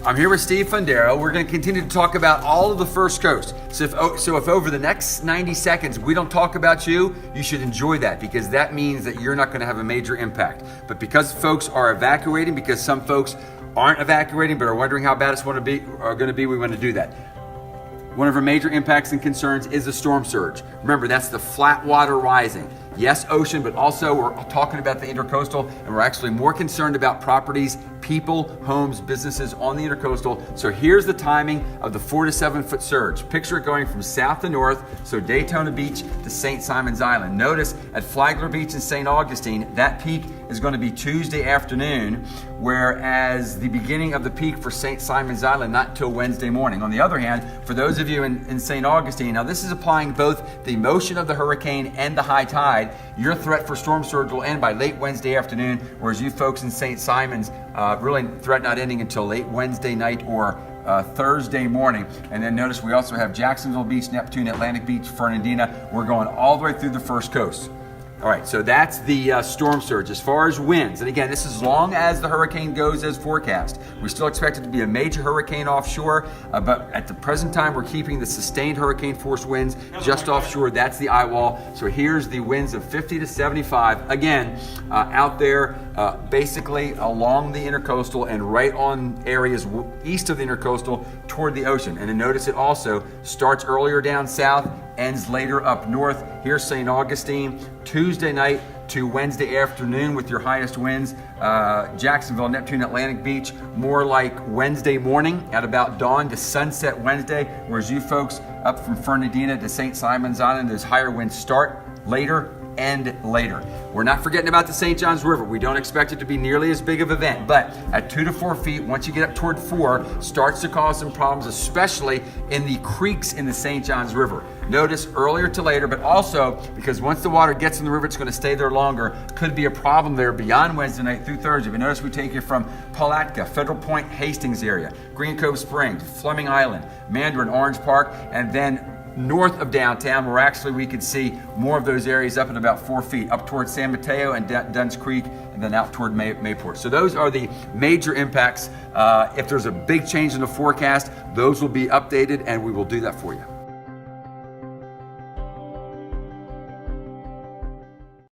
I'm here with Steve Fundero. We're going to continue to talk about all of the First Coast. So if over the next 90 seconds we don't talk about you, you should enjoy that, because that means that you're not going to have a major impact. But because folks are evacuating, because some folks aren't evacuating but are wondering how bad it's going to be, we want to do that. One of our major impacts and concerns is the storm surge. Remember, that's the flat water rising. Yes, ocean, but also we're talking about the intercoastal, and we're actually more concerned about properties, people, homes, businesses on the intercoastal. So here's the timing of the 4 to 7 foot surge. Picture it going from south to north, so Daytona Beach to St. Simon's Island. Notice at Flagler Beach in St. Augustine, that peak is going to be Tuesday afternoon, whereas the beginning of the peak for St. Simon's Island, not until Wednesday morning. On the other hand, for those of you in St. Augustine, now this is applying both the motion of the hurricane and the high tide. Your threat for storm surge will end by late Wednesday afternoon, whereas you folks in St. Simon's, really threat not ending until late Wednesday night or Thursday morning. And then notice we also have Jacksonville Beach, Neptune, Atlantic Beach, Fernandina. We're going all the way through the First Coast. All right, so that's the storm surge. As far as winds, and again, this is as long as the hurricane goes as forecast. We still expect it to be a major hurricane offshore, but at the present time, we're keeping the sustained hurricane force winds just offshore. That's the eye wall. So here's the winds of 50 to 75. Again, out there, basically along the intercoastal and right on areas east of the intercoastal toward the ocean. And then notice it also starts earlier down south, ends later up north. Here's St. Augustine, Tuesday night to Wednesday afternoon with your highest winds. Jacksonville, Neptune, Atlantic Beach, more like Wednesday morning at about dawn to sunset Wednesday, whereas you folks up from Fernandina to St. Simon's Island, those higher winds start later, end later. We're not forgetting about the St. Johns River. We don't expect it to be nearly as big of an event, but at 2 to 4 feet, once you get up toward 4, starts to cause some problems, especially in the creeks in the St. Johns River. Notice earlier to later, but also because once the water gets in the river, it's going to stay there longer. Could be a problem there beyond Wednesday night through Thursday. But notice we take you from Palatka, Federal Point, Hastings area, Green Cove Springs, Fleming Island, Mandarin, Orange Park, and then north of downtown, where actually we could see more of those areas up at about 4 feet, up towards San Mateo and Dunn's Creek, and then out toward Mayport. So those are the major impacts. If there's a big change in the forecast, those will be updated, and we will do that for you.